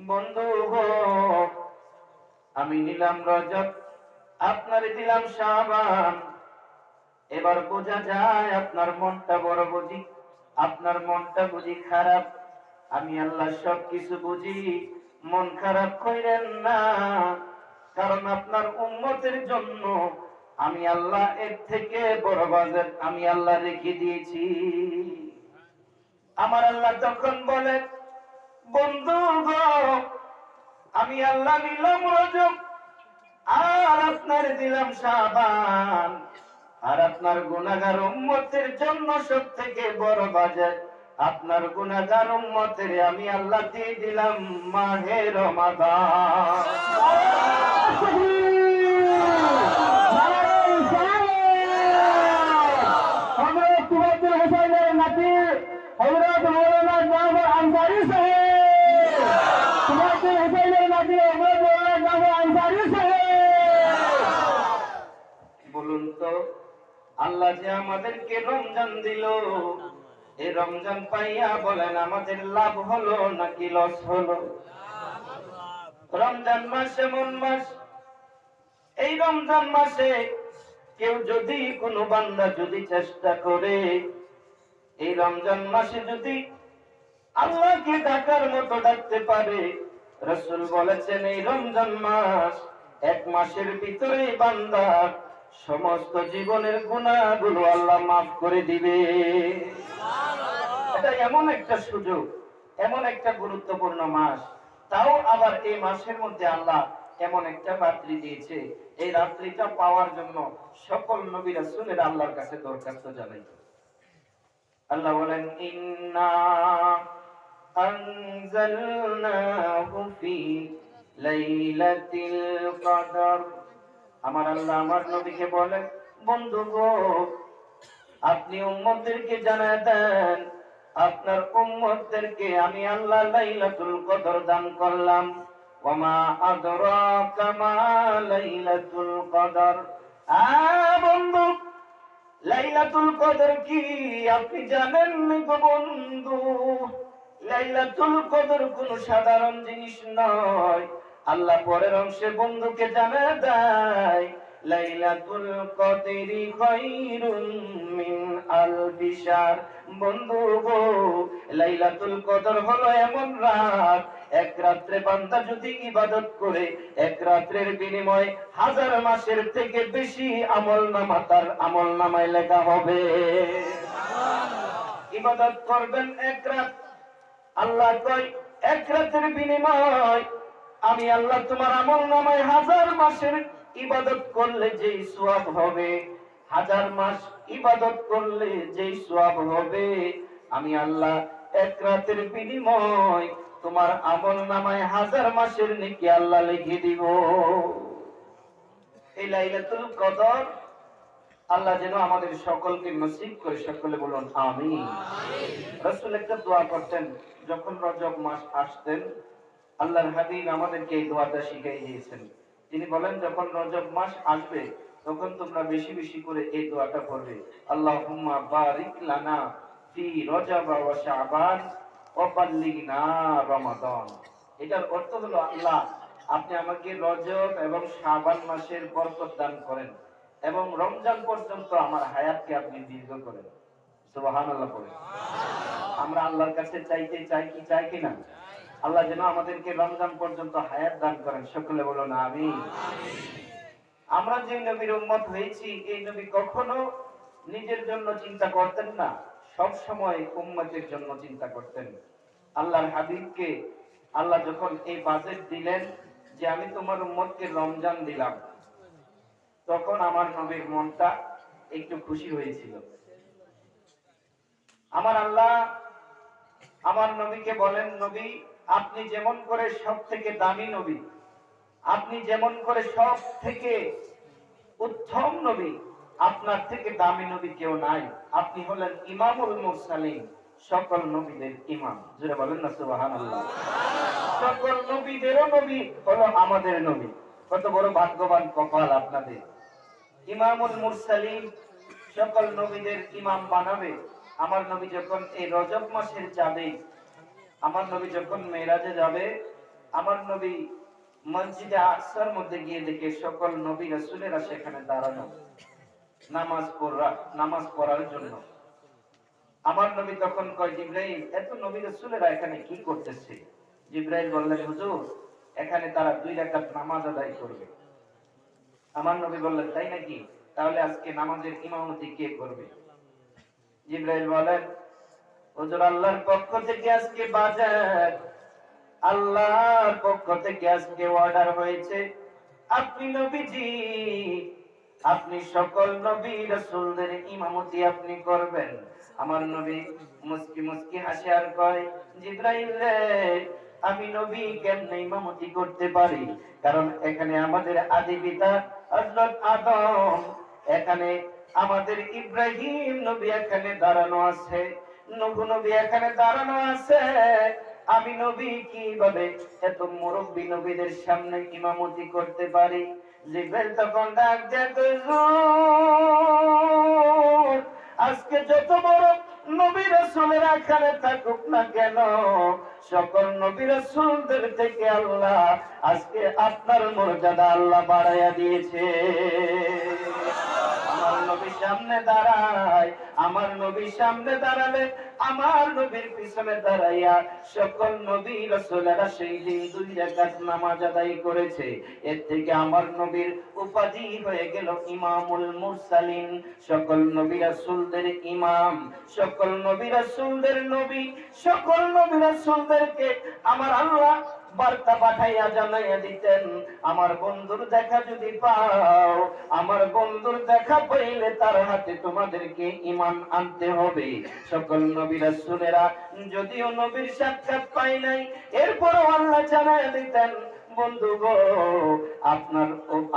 বন্ধু গো, আমি নিলাম রজব, আপনার দিলাম শাবান। এবার বোঝা যায় আপনার মনটা বড় বুঝি, আপনার মনটা বুঝি খারাপ। আমি আল্লাহ সব কিছু বুঝি, মন খারাপ কইরেন না। কারণ আপনার উম্মতের জন্য আমি আল্লাহ এর থেকে বড় বাজার আমি আল্লাহ রেখে দিয়েছি। আমার আল্লাহ তখন বলে, বন্ধু গো, আমি আল্লাহ নিলাম রজব, আর আপনার দিলাম শাবান। আর আপনার গুনাহগার উম্মতের জন্য সব থেকে বড় বাজার আপনার গুনাহগার উম্মতের আমি আল্লাহ দিয়ে দিলাম মাহে রমাদান। বলুন তো, আল্লাহ যে আমাদেরকে রমজান দিল, এই রমজান পাইয়া বলেন আমাদের লাভ হলো নাকি লস হলো? রমজান মাস এমন মাস, এই রমজান মাসে কেউ যদি কোনো বান্দা যদি চেষ্টা করে, এই রমজান মাসে যদি আল্লাহকে ডাকার মতো ডাকতে পারে, রাসূল বলেছেন এই রমজান মাস এক মাসের ভিতরে বান্দার সমস্ত জীবনের গুনাহগুলো আল্লাহ মাফ করে দিবে। এটা এমন একটা সুযোগ, এমন একটা গুরুত্বপূর্ণ মাস। তাও আবার এই মাসের মধ্যে আল্লাহ এমন একটা রাত্রি দিয়েছে, এই রাত্রিটা পাওয়ার জন্য সকল নবী রাসূলের আল্লাহর কাছে দরখাস্ত জানাই। আল্লাহ বলেন, ইন্না আনজালনাহু ফি লাইলাতিল কদর। আমার আল্লাহ আমার নবীকে বলেন, বন্ধু গো, আপনি উম্মতদেরকে জানায় দেন, আপনার উম্মতদেরকে আমি আল্লাহ লাইলাতুল কদর দান করলাম। ওয়ামা আদরাকা মা লাইলাতুল কদর। বন্ধু, লাইলাতুল কদর কি আপনি জানেন গো বন্ধু? লাইলাতুল কদর কোন সাধারণ জিনিস নয়। আল্লাহ পরের অংশে বন্ধুকে জানায় দেয়, লাইলাতুল কদরি খায়রুম মিন আলফি শাহর। বন্ধু গো, লাইলাতুল কদর হলো এমন রাত, এক রাত্রে বান্দা যদি ইবাদত করে, এক রাত্রের বিনিময়ে 1000 মাসের থেকে বেশি আমলনামা তার আমলনামায় লেখা হবে। ইবাদত করবেন এক রাত, আল্লাহ কয় এক রাতের বিনিময় আমি আল্লাহ তোমার আমলনামায় 1000 মাসের ইবাদত করলে যেই সওয়াব হবে, 1000 মাস ইবাদত করলে যেই সওয়াব হবে, আমি আল্লাহ এক রাতের বিনিময় তোমার আমলনামায় 1000 মাসের নেকি আল্লাহ লিখে দিব। এই লাইলাতুল কদর আল্লাহ যেন আমাদের সকলকে নসিব করে, সকলে বলুন আমিন। রাসূল একটা দোয়া করতেন যখন রজব মাস আসতেন, আল্লাহর হাবিব আমাদেরকে এই দোয়াটা শিখিয়ে দিয়েছেন। তিনি বলেন, যখন রজব মাস আসবে তখন তোমরা বেশি বেশি করে এই দোয়াটা পড়বে, আল্লাহুম্মা বারিক লানা ফি রজব ওয়া শাবান ওয়া বাল্লিগনা রমাদান। এটার অর্থ হলো, আল্লাহ আপনি আমাকে রজব এবং শাবান মাসের বরকত দান করেন এবং রমজান পর্যন্ত আমার হায়াতকে আপনি দীর্ঘ করেন। সুবহানাল্লাহ পড়েন। আমরা আল্লাহর কাছে চাইতে চাই কি চাই কিনা? আল্লাহ যেন আমাদেরকে রমজান পর্যন্ত হায়াত দান করেন, সকলে বলুন আমিন। আমরা যে নবীর উম্মত হয়েছি, এই নবী কখনো নিজের জন্য চিন্তা করতেন না, সব সময় উম্মতের জন্য চিন্তা করতেন। আল্লাহর হাবিবকে আল্লাহ যখন এই বাজেট দিলেন যে আমি তোমার উম্মতকে রমজান দিলাম, তখন আমার নবীর মনটা একটু খুশি হয়েছিল। আমার আল্লাহ আমার নবীকে বলেন, নবী আপনি যেমন করে সব থেকে দামি নবী, আপনি যেমন করে সব থেকে উত্তম নবী, আপনার থেকে দামি নবী কেউ নাই। আপনি হলেন ইমামুল মুরসালিন, সকল নবীদের ইমাম। জোরে বলেন না সুবহানাল্লাহ। সকল নবীদেরও নবী হলো আমাদের নবী। কত বড় ভাগ্যবান কপাল আপনাদের। ইমামুল মুরসালিন, সকল নবীদের ইমাম বানাবে। আমার নবী যখন এই রজব মাসের যাবে, আমার নবী যখন মেরাজে যাবে, আমার নবী মসজিদে আকসার মধ্যে গিয়ে দেখে সকল নবী রাসূলেরা সেখানে দাঁড়ানো নামাজ পড়ার জন্য। আমার নবী তখন কয়, জিবরাইল, এত নবী রাসূলেরা এখানে কি করতেছে? জিবরাইল বললেন, হুজুর, এখানে তারা 2 রাকাত নামাজ আদায় করবে। আমার নবী বললেন, তাই নাকি? তাহলে আজকে নামাজের ইমামতি কে করবে? জিবরাইল বলেন, হুজুর, আল্লাহর পক্ষ থেকে আজকে বাজার, আল্লাহর পক্ষ থেকে আজকে অর্ডার হয়েছে, আপনি নবীজি, আপনি সকল নবী রাসূলদের ইমামতি আপনি করবেন। আমার নবী মুস্কি মুস্কি হাসে আর কয়, জিবরাইল রে, আমি নবী কেমনে ইমামতি করতে পারি? কারণ এখানে আমাদের আদি পিতা হযরত আদম, এখানে আমাদের ইব্রাহিম নবী এখানে দাঁড়ানো আছে, নূহ নবী এখানে দাঁড়ানো আছে। আমি নবী কিভাবে এত মুরব্বী নবীদের সামনে ইমামতি করতে পারি? জিবরাইল তখন ডাক দেয়, হুজুর, আজকে যত বড় নবী রাসূলেরা এখানে থাকুক না কেন, সকল নবী রাসূলদের থেকে আল্লাহ আজকে আপনার মর্যাদা আল্লাহ বাড়াইয়া দিয়েছে। আমার নবীর সামনে দাঁড়ায়, আমার নবীর সামনে দাঁড়ালে আমার নবীর পিছনে দাঁড়াইয়া সকল নবী রাসূলেরা সেই দিন 2 রাকাত নামাজ আদায় করেছে। এর থেকে আমার নবীর উপাধি হয়ে গেল ইমামুল মুরসালিন, সকল নবী রাসূলদের ইমাম, সকল নবী রাসূলদের নবী, সকল নবী রাসূলদেরকে আমার আল্লাহ বার্তা পাঠাইয়া জানাইয়া দিতেন, আমার বন্ধুর দেখা যদি পাও, আমার বন্ধুর দেখা পাইলে তার হাতে তোমাদেরকে ঈমান আনতে হবে। সকল নবী রাসূলেরা যদিও নবীর সাক্ষাৎ পায় নাই, এরপরও আল্লাহ জানাইয়া দিতেন, বন্ধু গো,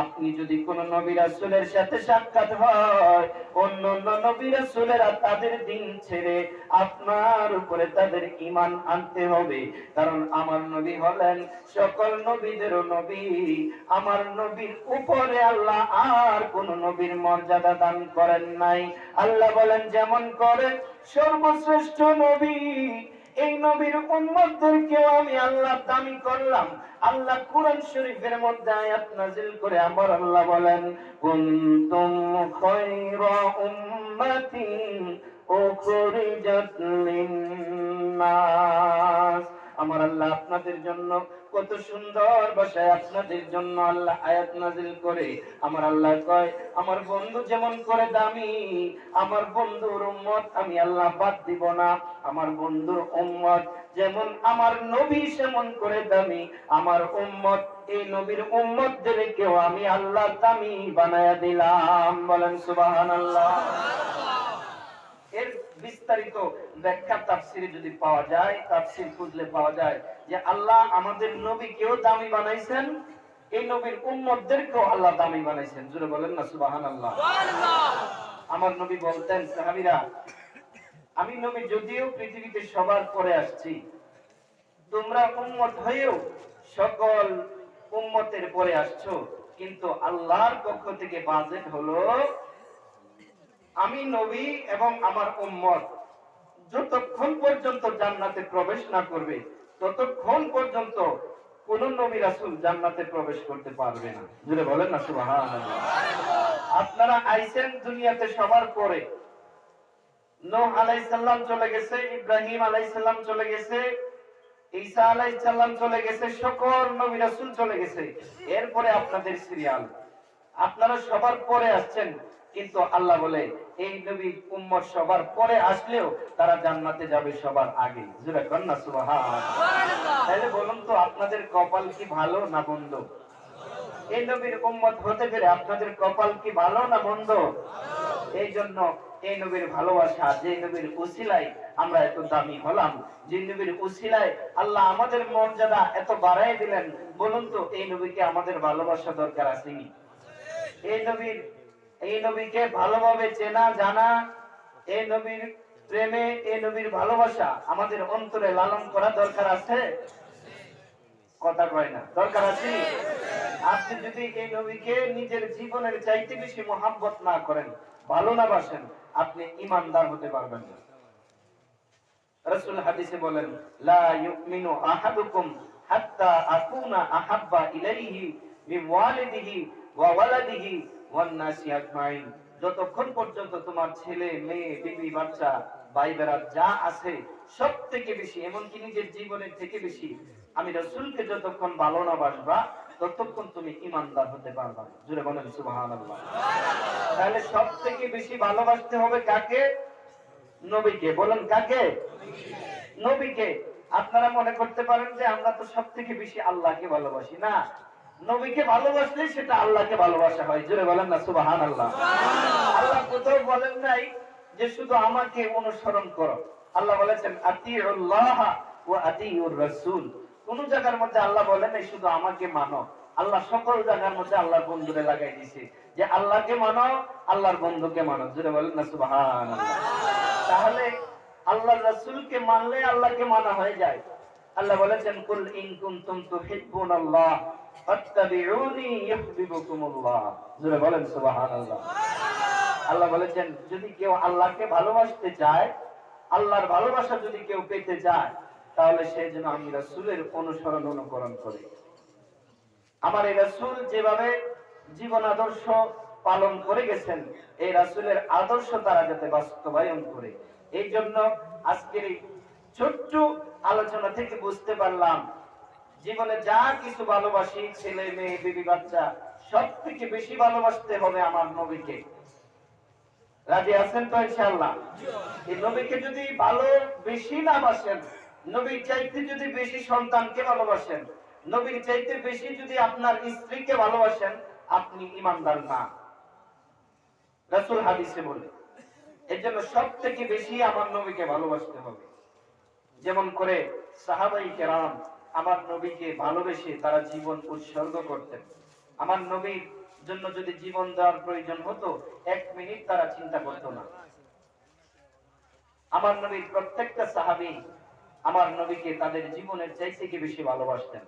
আপনি যদি কোন নবী রাসূলের সাথে সাক্ষাৎ হয়, অন্য নবী রাসূলেরা তাদের দিন ছেড়ে আপনার উপরে তাদের ঈমান আনতে হবে। কারণ আমার নবী হলেন সকল নবীদেরও নবী। আমার নবীর উপরে আল্লাহ আর কোন নবীর মর্যাদা দান করেন নাই। আল্লাহ বলেন, যেমন করে সর্বশ্রেষ্ঠ নবী, এই নবীর উম্মতদেরকেও আমি আল্লাহ দামি করলাম। আল্লাহ কুরআন শরীফের মধ্যে আয়াত নাযিল করে আমার আল্লাহ বলেন, কুনতুম খায়রা উম্মাতিন উখরিজাত লিন-নাস। আমার আল্লাহ আপনাদের জন্য কত সুন্দর ভাষায় আপনাদের জন্য আল্লাহ আয়াত নাযিল করে। আমার আল্লাহ কয়, আমার বন্ধু যেমন করে দামি, আমার বন্ধুর উম্মত আমি আল্লাহ বাদ দিব না। আমার বন্ধুর উম্মত যেমন আমার নবী সেমন করে দামি, আমার উম্মত, এই নবীর উম্মতদেরকেও আমি আল্লাহ দামি বানায়া দিলাম। বলেন সুবহানাল্লাহ। এর বিস্তারিত ব্যাখ্যা তাফসিরে যদি পাওয়া যায়, তাফসির খুঁজলে পাওয়া যায় যে আল্লাহ আমাদের নবীকেও দামি বানাইছেন, এই নবীর উম্মতদেরকেও আল্লাহ দামি বানাইছেন। জোরে বলেন না সুবহানাল্লাহ। আমার নবী বলতেন, সাহাবীরা, আমি নবী যদিও পৃথিবীতে সবার পরে আসছি, তোমরা উম্মত হয়েও সকল উম্মতের পরে আসছো, কিন্তু আল্লাহর পক্ষ থেকে বাজেট হলো আমি নবী এবং আমার উম্মত যতক্ষণ পর্যন্ত জান্নাতে প্রবেশ না করবে, ততক্ষণ পর্যন্ত কোন নবী রাসূল জান্নাতে প্রবেশ করতে পারবে না। জোরে বলেন না সুবহানাল্লাহ। আপনারা আইছেন দুনিয়াতে সবার পরে। নূহ আলাইহিস সালাম চলে গেছে, ইব্রাহিম আলাইহিস সালাম চলে গেছে, ঈসা আলাইহিস সালাম চলে গেছে, সকল নবী রাসূল চলে গেছে। এরপরে আপনাদের সিরিয়াল, আপনারা সবার পরে আসছেন, কিন্তু আল্লাহ বলে এই নবী উম্মত সবার পরে আসলেও তারা জান্নাতে যাবে সবার আগে। জোরে বলেন না সুবহানাল্লাহ। তাহলে বলুন তো, আপনাদের কপাল কি ভালো না মন্দ? এই নবীর উম্মত হতে পেরে আপনাদের কপাল কি ভালো না মন্দ? এই জন্য এই নবীর ভালোবাসা, যে নবীর উসিলায় আমরা এত দামি হলাম, যে নবীর উসিলায় আল্লাহ আমাদের মর্যাদা এত বাড়াই দিলেন, বলুন তো এই নবীকে আমাদের ভালোবাসা দরকার আসেনি? এই নবীকে ভালোভাবে চেনা জানা, এই নবীর প্রেমে, এই নবীর ভালোবাসা আমাদের অন্তরে লালন করা দরকার আছে? কথা কয় না, দরকার আছে? আপনি যদি এই নবীকে নিজের জীবনের চাইতে বেশি মহাব্বত না করেন, ভালো না বাসেন, আপনি ঈমানদার হতে পারবেন না। রাসূল হাদিসে বলেন, লা ইউমিনু আহাদুকুম হাত্তা আকুনা আহাব্বা ইলাইহি মিন ওয়ালিদিহি ওয়া ওয়ালাদিহি ওয়ান নাসি আজমাইন। যতক্ষণ পর্যন্ত তোমার ছেলে মেয়ে বিবি বাচ্চা ভাই বেড়াত যা আছে সব থেকে বেশি, এমনকি নিজের জীবনের থেকে বেশি আমি রাসূলকে যতক্ষণ ভালো না বাসবা ততক্ষণ তুমি ঈমানদার হতে পারবা না। জোরে বলেন সুবহানাল্লাহ। তাহলে সব থেকে বেশি ভালোবাসতে হবে কাকে? নবীকে। বলেন কাকে? নবীকে। আপনারা মনে করতে পারেন যে আমরা তো সব থেকে বেশি আল্লাহকে ভালোবাসি। না, নবীকে ভালোবাসলে সেটা আল্লাহকে ভালোবাসা হয়। জোরে বলেন না সুবহানাল্লাহ। আল্লাহ কোথাও বলেন নাই যে শুধু আমাকে অনুসরণ করো। আল্লাহ বলেছেন আতিউল্লাহ ওয়া আতিউর রাসূল। কোন জায়গার মধ্যে আল্লাহ বলেন নাই শুধু আমাকে মানো। আল্লাহ সকল জায়গার মধ্যে আল্লাহর বন্ধুরে লাগাই দিয়েছে যে আল্লাহকে মানো, আল্লাহর বন্ধুকে মানো। জোরে বলেন না সুবহানাল্লাহ। তাহলে আল্লাহর রাসূলকে মানলে আল্লাহকে মানা হয়ে যায়। আল্লাহ বলেছেন কুল ইন কুনতুম তুহিব্বুনাল্লাহ ফাত্তাবিউনি ইউহিব্বুকুমুল্লাহ। জোরে বলেন সুবহানাল্লাহ। আল্লাহ বলেছেন যদি কেউ আল্লাহকে ভালোবাসতে চায়, আল্লাহর ভালোবাসা যদি কেউ পেতে চায়, তাহলে সে যেন আমি রাসূলের অনুসরণ অনুকরণ করে। আমার এই রাসূল যেভাবে জীবন আদর্শ পালন করে গেছেন, এই রাসূলের আদর্শ তারা যাতে বাস্তবায়ন করে। এই জন্য আজকের এই ছোট্ট আলোচনা থেকে বুঝতে পারলাম জীবনে যা কিছু ভালোবাসি, ছেলে মেয়ে বিবি বাচ্চা, সব থেকে বেশি ভালোবাসতে হবে আমার নবীকে। রাজি আছেন তো ইনশাআল্লাহ? এই নবীকে যদি ভালো বেশি না বাসেন, নবীর চাইতে যদি বেশি সন্তানকে ভালোবাসেন, নবীর চাইতে বেশি যদি আপনার স্ত্রীকে ভালোবাসেন, আপনি ঈমানদার না। রাসূল হাদিসে বলে। এজন্য সব থেকে বেশি আমার নবীকে ভালোবাসতে হবে। যেমন করে সাহাবায়ে কেরাম আমার নবীকে ভালোবেসে তারা জীবন উৎসর্গ করতেন। আমার নবীর জন্য যদি জীবন দেওয়ার প্রয়োজন হতো, 1 মিনিট তারা চিন্তা করত না। আমার নবীর প্রত্যেকটা সাহাবী আমার নবীকে তাদের জীবনের চাইতে বেশি ভালোবাসতেন।